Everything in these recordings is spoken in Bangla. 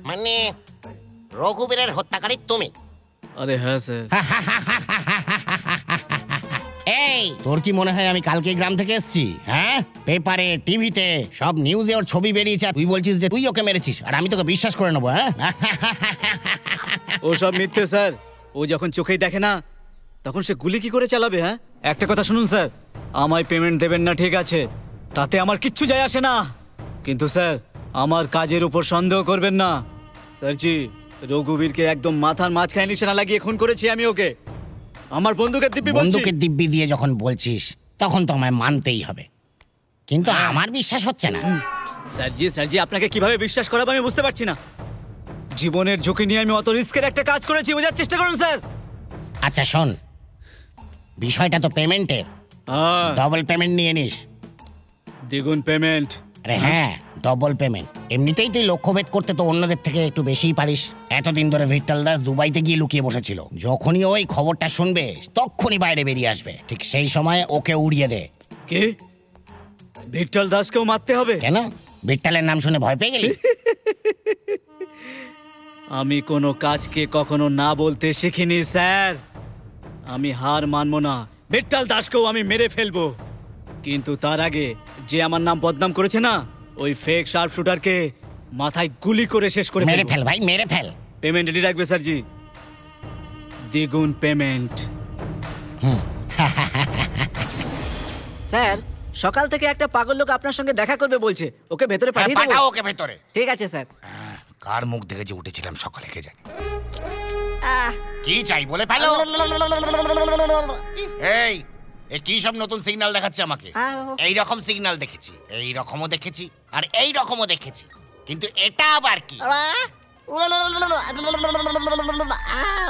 মানে রঘুবীরের হত্যাকারী তুমি? আরে হ্যাঁ স্যার। এই তোর কি মনে হয় আমি কালকে গ্রাম থেকে এসেছি? হ্যাঁ, পেপারে টিভিতে সব নিউজে ওর ছবি বেরিয়েছে, তুই বলছিস যে তুই ওকে মেরেছিস আর আমি তোকে বিশ্বাস করে নেবো? হ্যাঁ, ও সব মিথ্যে স্যার। ও যখন চোখেই দেখে না তখন সে গুলি কি করে চালাবে? হ্যাঁ, একটা কথা শুনুন স্যার, আমায় পেমেন্ট দেবেন না ঠিক আছে, তাতে আমার কিচ্ছু যায় আসে না, কিন্তু স্যার আমার কাজের উপর সন্দেহ করবেন না। স্যারজি, রঘুবীরকে একদম মাথার মাঝখানে নিশানা লাগিয়ে খুন করেছি আমি ওকে। আমার বন্দুকের দিব্যি দিয়ে যখন বলছিস তখন তো আমায় মানতেই হবে, কিন্তু আমার বিশ্বাস হচ্ছে না। স্যারজি আপনাকে কিভাবে বিশ্বাস করাবো আমি বুঝতে পারছি না। জীবনের ঝুঁকি নিয়ে আমি অত রিস্কের একটা কাজ করেছি, বোঝার চেষ্টা করুন স্যার। আচ্ছা শোন, বিষয়টা তো পেমেন্টের, ডবল পেমেন্ট নিয়ে নিস। দ্বিগুণ পেমেন্ট? আরে হ্যাঁ, ডবল পেমেন্ট। এমনিতেই তুই লক্ষ্যভেদ করতে তো অন্যদের থেকে একটু বেশিই পারিস। এতদিন ধরে ভিট্টাল দাস দুবাইতে গিয়ে লুকিয়ে বসেছিল, যখনই ওই খবরটা শুনবে তখনই বাইরে বেরিয়ে আসবে, ঠিক সেই সময় ওকে উড়িয়ে দে। কে? ভিট্টাল দাসকেও মারতে হবে? কেন, ভিট্টালের নাম শুনে ভয় পেয়ে গেলি? আমি কোনো কাজকে কখনো না বলতে শিখিনি স্যার। আমি হার মানবো না, ভিট্টাল দাসকেও আমি মেরে ফেলবো, কিন্তু তার আগে যে আমার নাম বদনাম করেছে না, ওই ফেক শার্প শুটারকে মাথায় গুলি করে শেষ করে মেরে ফেল ভাই, মেরে ফেল। পেমেন্ট রেডি রাখবে স্যারজি, দ্বিগুণ পেমেন্ট। স্যার, সকাল থেকে একটা পাগল লোক আপনার সঙ্গে দেখা করবে বলছে, ওকে ভেতরে পাঠিয়ে দেবো? পাঠাও ওকে ভেতরে। ঠিক আছে স্যার। কার মুখ দেখে যে উঠেছিলাম সকালে কে জানে। কি চাই বলে ফেলো। এই কি সব নতুন সিগন্যাল দেখাচ্ছে আমাকে? এই রকম সিগন্যাল দেখেছি, এই রকমও দেখেছি, আর এই রকমও দেখেছি, কিন্তু এটা আবার কি?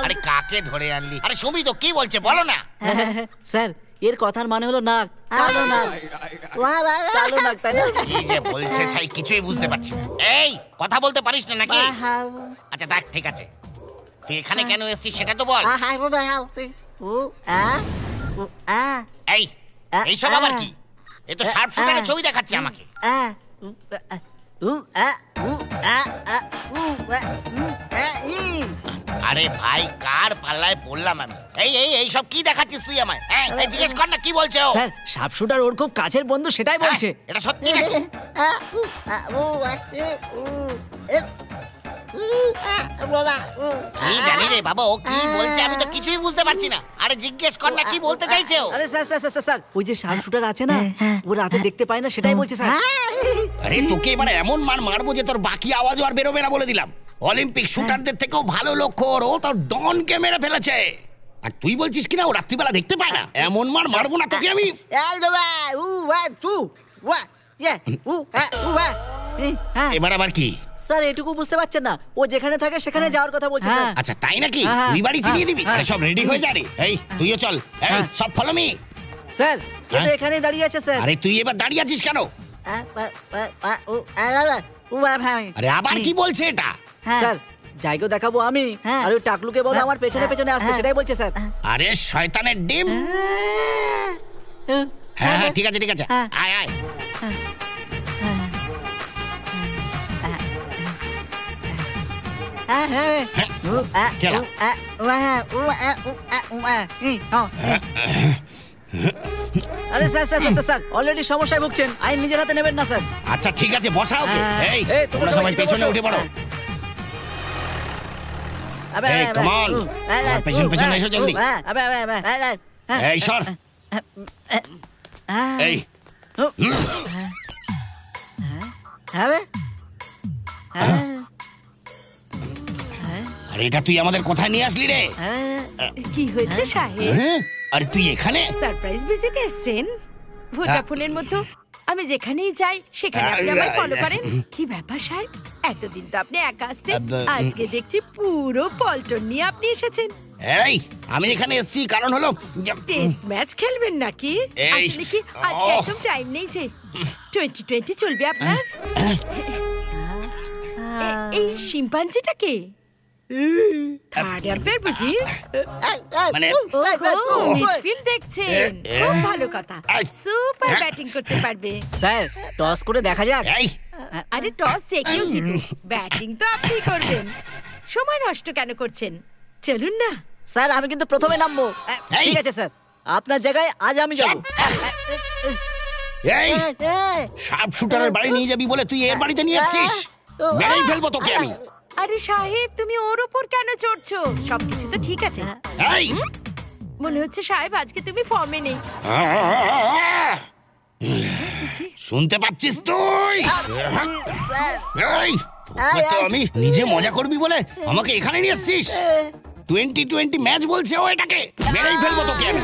আরে কাকে ধরে আনলি? আরে সুমি তো কি বলছে বলো না। স্যার, এর কথার মানে হলো নাক, কালো নাক, কালো নাক, তাই না? কি যে বলছে ছাই কিছুই বুঝতে পারছি না। এই কথা বলতে পারিস না নাকি? আচ্ছা দেখ, ঠিক আছে, তুই এখানে কেন এসেছিস সেটা তো বল। এই এইসব আবার কি? এ তো শার্প শুটারের ছবি দেখাচ্ছে আমাকে। আরে ভাই, কার পাল্লায় পড়লাম আমি? এই সব কি দেখাচ্ছিস তুই আমায়? জিজ্ঞেস কর না কি বলছে ও। স্যার, শার্প শুটার ওর খুব কাছের বন্ধু, সেটাই বলছে। এটা সত্যি নাকি? কি জানি রে বাবা, ও কি বলছে আমি তো কিছুই বুঝতে পারছি না। আরে জিজ্ঞেস কর না কি বলতে চাইছে ও। আরে স্যার, ওই যে শার্প শুটার আছে না, ও রাতে দেখতে পায় না, সেটাই বলছে স্যার। আরে তোকে এবারে এমন মার মারবো যে তোর বাকি আওয়াজও আর বেরোবে না বলে দিলাম। অলিম্পিক শুটারদের থেকেও ভালো লক্ষ্য, ও তো ডনকে মেরে ফেলেছে, আর তুই বলছিস কিনা ও রাত্রিবেলা দেখতে পায় না? এমন মার মারবো না তোকে আমি। এবার আবার কি? স্যার, এটুকু বুঝতে পারছেন না? ও যেখানে থাকে সেখানে যাওয়ার কথা বলছে স্যার। আচ্ছা তাই নাকি? তুই বাড়ি চিনিয়ে দিবি? সব রেডি হয়ে যা রে। এই তুইও চল, এই সব ফলো মি। স্যার, ও তো এখানেই দাঁড়িয়ে আছে স্যার। আরে তুই এবার দাঁড়িয়ে আছিস কেন? আরে আবার কি বলছে এটা? স্যার, জায়গা দেখাবো আমি, আর ওই টাকলুকে বলো আমার পেছনে পেছনে আসতে, সেটাই বলছে স্যার। আরে শয়তানের ডিম। হ্যাঁ ঠিক আছে, ঠিক আছে, আয় আয়। আরে স্যার, অলরেডি সমস্যায় ভুগছেন, আইন নিজের হাতে নেবেন না স্যার। আচ্ছা ঠিক আছে, বসা ওকে। এই তোমরা সবাই পেছনে উঠে পড়ো। এই কমল, পেছন পেছন এসো জলদি। এই সর। এই আরে এটা তুই আমাদের কোথায় নিয়ে আসলি রে? কি হয়েছে সাহেব? আরে তুই এখানে সারপ্রাইজ ভিজিট এসেছেন? ভোডাফোনের মতো আমি যেখানেই যাই সেখানে আপনি আমায় ফলো করেন। কি ব্যাপার সাহেব, এতদিন তো আপনি একা আসতেন, আজকে দেখছি পুরো পল্টন নিয়ে আপনি এসেছেন। এই আমি এখানে এসেছি কারণ হলো টেস্ট ম্যাচ খেলবেন নাকি? আসলে কি আজকে একদম টাইম নেই যে 2020 চলবে আপনার। এই শিম্পাঞ্জিটা কে? থার্ড আম্পায়ার বুঝি? মানে ওহো, মিডফিল্ড দেখছেন, খুব ভালো কথা। সুপার ব্যাটিং করতে পারবে। স্যার টস করে দেখা যাক। এই আরে টস যে কেউ জিতুক, ব্যাটিং তো আপনি করবেন। সময় নষ্ট কেন করছেন? চলুন না। স্যার আমি কিন্তু প্রথমে নামবো। এই। ঠিক আছে স্যার, আপনার জায়গায় আজ আমি যাব। এই শার্প শুটারের বাড়ি নিয়ে যাবি বলে তুই এর বাড়িতে নিয়ে এসেছিস? মেরেই ফেলবো তোকে আমি। আরে সাহেব, তুমি ওর উপর কেন চড়ছো? সবকিছু তো ঠিক আছে। এই মনে হচ্ছে সাহেব আজকে তুমি ফর্মে নেই। শুনতে পাচ্ছিস তুই? এই তোকে তো আমি নিজে মজা করবি বলে আমাকে এখানে নিয়ে এসেছিস? 2020 ম্যাচ বলছে ও এটাকে। মেরেই ফেলবো তোকে আমি।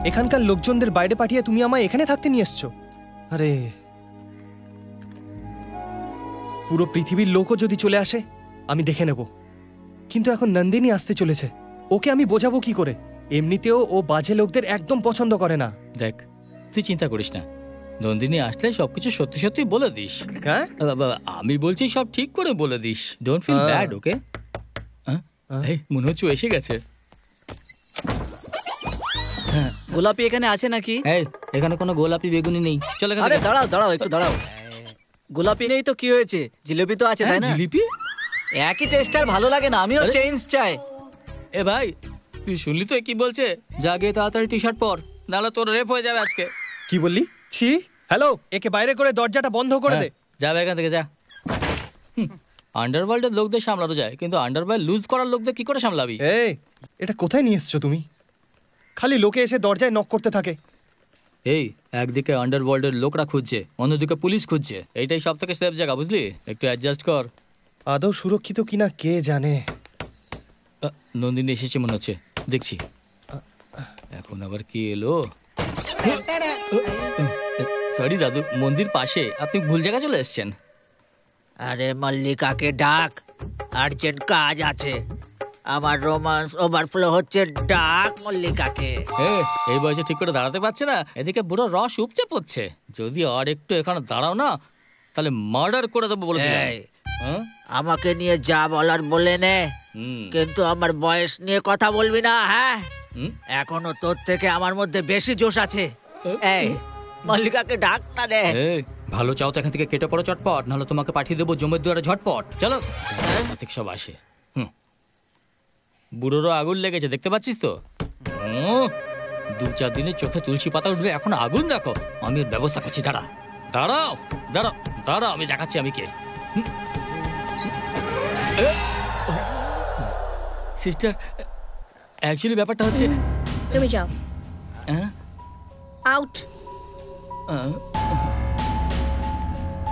এখানকার লোকজনদের বাইরে পাঠিয়ে তুমি আমায় এখানে থাকতে নিয়ে এসছো? আরে, পুরো পৃথিবীর লোকও যদি চলে আসে আমি দেখে নেব, কিন্তু এখন নন্দিনী আসতে চলেছে, ওকে আমি বোঝাবো কি করে? এমনিতেও ও বাজে লোকদের একদম পছন্দ করে না। দেখ, তুই চিন্তা করিস না, নন্দিনী আসলে সবকিছু সত্যি সত্যি বলে দিস। হ্যাঁ, আমি বলছি সব ঠিক করে বলে দিস। ডোন্ট ফিল ব্যাড, ওকে? এই মনে হচ্ছে ও এসে গেছে। গোলাপি এখানে আছে নাকি? এই, এখানে কোনো গোলাপি বেগুনি নেই, চল এখান আরে থেকে। দাঁড়াও দাঁড়াও, একটু দাঁড়াও। গোলাপি নেই তো কি হয়েছে? জিলিপি তো আছে, তাই না? জিলিপি? একই টেস্ট আর ভালো লাগে না, আমিও আরে। চেঞ্জ চাই। এ ভাই, তুই শুনলি তো কি বলছে? যা গিয়ে তাড়াতাড়ি টি শার্ট পর, নাহলে তোর রেপ হয়ে যাবে আজকে। কি বললি? ছি, হ্যালো, একে বাইরে করে দরজাটা বন্ধ করে দে। যাবে এখান থেকে, যা। আন্ডারওয়ার্ল্ডের লোকদের সামলানো যায়, কিন্তু আন্ডারওয়ার্ল্ড লুজ করার লোকদের কি করে সামলাবি? এই, এটা কোথায় নিয়ে এসছো তুমি? খালি লোকে এসে দরজায় নক করতে থাকে। এই, একদিকে আন্ডারওয়ার্ল্ডের লোকরা খুঁজছে, অন্যদিকে পুলিশ খুঁজছে। এইটাই সব থেকে সেফ জায়গা, বুঝলি? একটু অ্যাডজাস্ট কর। আদৌ সুরক্ষিত কিনা কে জানে। নন্দিনী এসেছে মনে হচ্ছে, দেখছি। এখন আবার কি এলো? সরি দাদু, মন্দির পাশে, আপনি ভুল জায়গা চলে এসেছেন। আরে মল্লিকাকে ডাক, আর্জেন্ট কাজ আছে। আমার রোমান্স ওভারফ্লো হচ্ছে, ডাক মল্লিকাকে। এই বয়সে ঠিক করে দাঁড়াতে পারছে না, এদিকে বুড়ো রস উপচে পড়ছে। যদি আর একটু এখানে দাঁড়াও না, তাহলে মার্ডার করে দেবো বলে দিলাম। এই, আমাকে নিয়ে যা বলার বলে নে, কিন্তু আমার বয়স নিয়ে কথা বলবি না। হ্যাঁ, এখনো তোর থেকে আমার মধ্যে বেশি জোশ আছে। এই মল্লিকাকে ডাক না রে। ভালো চাও তো এখান থেকে কেটে পড়ো চটপট, নাহলে তোমাকে পাঠিয়ে দেবো জমের দুয়ারে ঝটপট। চলো, সব আসে। বুড়োরও আগুন লেগেছে, দেখতে পাচ্ছিস তো? 2-4 দিনের চোখে তুলসী পাতা উঠবে, এখন আগুন দেখো। আমি এর ব্যবস্থা করছি, দাঁড়া। দাঁড়াও দাঁড়াও দাঁড়াও, আমি দেখাচ্ছি আমি কে। সিস্টার, অ্যাকচুয়ালি ব্যাপারটা হচ্ছে, তুমি যাও আউট।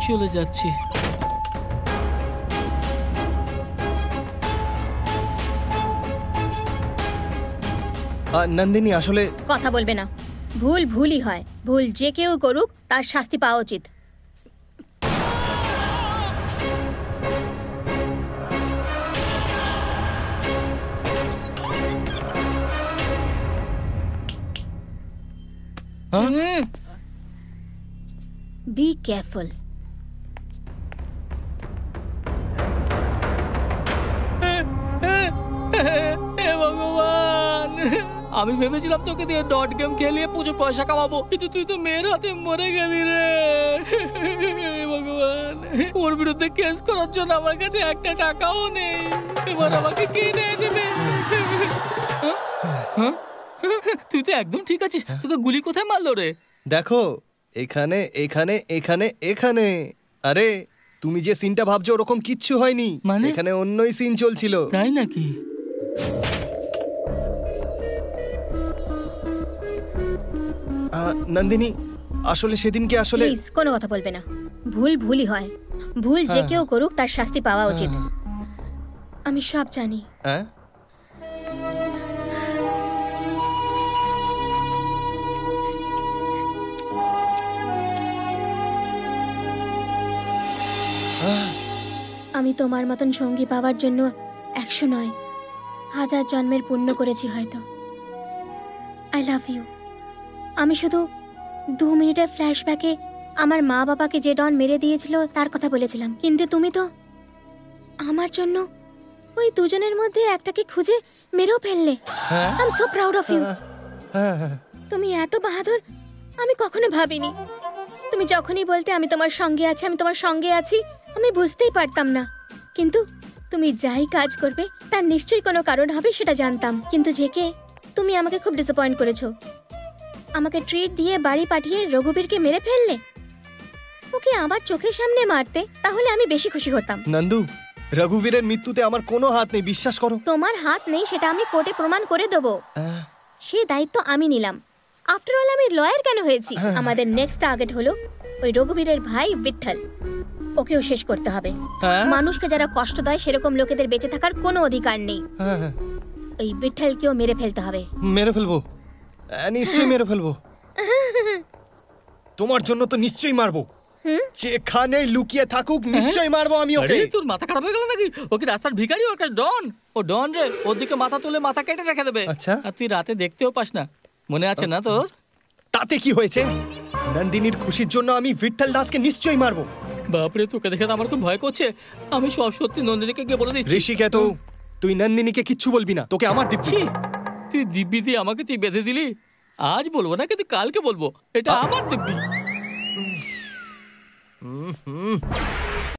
চলে যাচ্ছি। নন্দিনী আসলে কথা বলবে না, ভুল ভুলই হয়, ভুল যে কেউ করুক তার শাস্তি পাওয়া উচিত। Be careful. ভগবান, আমি ভেবেছিলাম তোকে দিয়ে ডট গেম খেলিয়ে প্রচুর পয়সা কামাবো, কিন্তু তুই তো মেয়ের হাতে মরে গেলি রে। ভগবান, ওর বিরুদ্ধে কেস করার জন্য আমার কাছে একটা টাকাও নেই। এবার আমাকে কে নিয়ে দেবে? তুই তো একদম ঠিক আছিস, তোকে গুলি কোথায় মারলো রে? দেখো, এখানে এখানে এখানে এখানে। আরে, তুমি যে সিনটা ভাবছো ওরকম কিচ্ছু হয়নি, মানে? এখানে অন্যই সিন চলছিল। তাই নাকি? নন্দিনী, আসলে সেদিনকে আসলে প্লিজ কোনো কথা বলবে না, ভুল ভুলই হয়, ভুল যে কেউ করুক তার শাস্তি পাওয়া উচিত। আমি সব জানি। আমি তোমার মতন সঙ্গী পাওয়ার জন্য 100 নয় 1000 জন্মের পুণ্য করেছি হয়তো। I love you. আমি শুধু 2 মিনিটের ফ্ল্যাশব্যাকে আমার মা বাবাকে যে ডন মেরে দিয়েছিল তার কথা বলেছিলাম, কিন্তু তুমি তো আমার জন্য ওই দুজনের মধ্যে একটাকে খুঁজে মেরেও ফেললে। I am so proud of you. তুমি এত বাহাদুর আমি কখনো ভাবিনি। তুমি যখনই বলতে আমি তোমার সঙ্গে আছি, আমি তোমার সঙ্গে আছি, আমি বুঝতেই পারতাম না। কিন্তু তুমি যাই কাজ করবে তার নিশ্চয়ই কোনো কারণ হবে সেটা জানতাম। কিন্তু জেকে তুমি আমাকে খুব ডিসঅ্যাপয়েন্ট করেছো। আমাকে ট্রিট দিয়ে বাড়ি পাঠিয়ে রঘুবীরকে মেরে ফেললে। ওকে আমার চোখের সামনে মারতে তাহলে আমি বেশি খুশি হতাম। নন্দু, রঘুবীরের মৃত্যুতে আমার কোনো হাত নেই, বিশ্বাস করো। তোমার হাত নেই সেটা আমি কোর্টে প্রমাণ করে দেবো। সেই দায়িত্ব আমি নিলাম। আফটার অল আমি লয়ার কেন হয়েছি? আমাদের নেক্সট টার্গেট হলো ওই রঘুবীরের ভাই বিঠল। ওকেও শেষ করতে হবে। মানুষকে যারা কষ্ট দেয় সেরকম লোকেদের বেঁচে থাকার কোনো অধিকার নেই। ওই বিঠলকেও মেরে ফেলতে হবে। মেরে ফেলবো, নিশ্চয়ই মেরে ফেলবো। তোমার জন্য তো নিশ্চয়ই মারবো। যেখানে লুকিয়ে থাকুক নিশ্চয়ই মারবো আমি ওকে। আরে তোর মাথা খারাপ হয়ে গেল নাকি? ওকে রাস্তার ভিখারি, ওর কাছে ডন। ও ডন রে, ওর দিকে মাথা তুলে মাথা কেটে রেখে দেবে। আচ্ছা। আর তুই রাতে দেখতেও পাস না, মনে আছে না তোর? তাতে কি হয়েছে? নন্দিনীর খুশির জন্য আমি বিঠল দাসকে নিশ্চয়ই মারবো। বাপরে, তোকে দেখে তো আমার খুব ভয় করছে। আমি সব সত্যি নন্দিনীকে গিয়ে বলে দিচ্ছি। ঋষিকে তো তুই নন্দিনীকে কিচ্ছু বলবি না, তোকে আমার দিব্যি। তুই দিব্যি দিয়ে আমাকে তুই বেঁধে দিলি। আজ বলবো না, কিন্তু কালকে বলবো এটা আমার দিব্যি।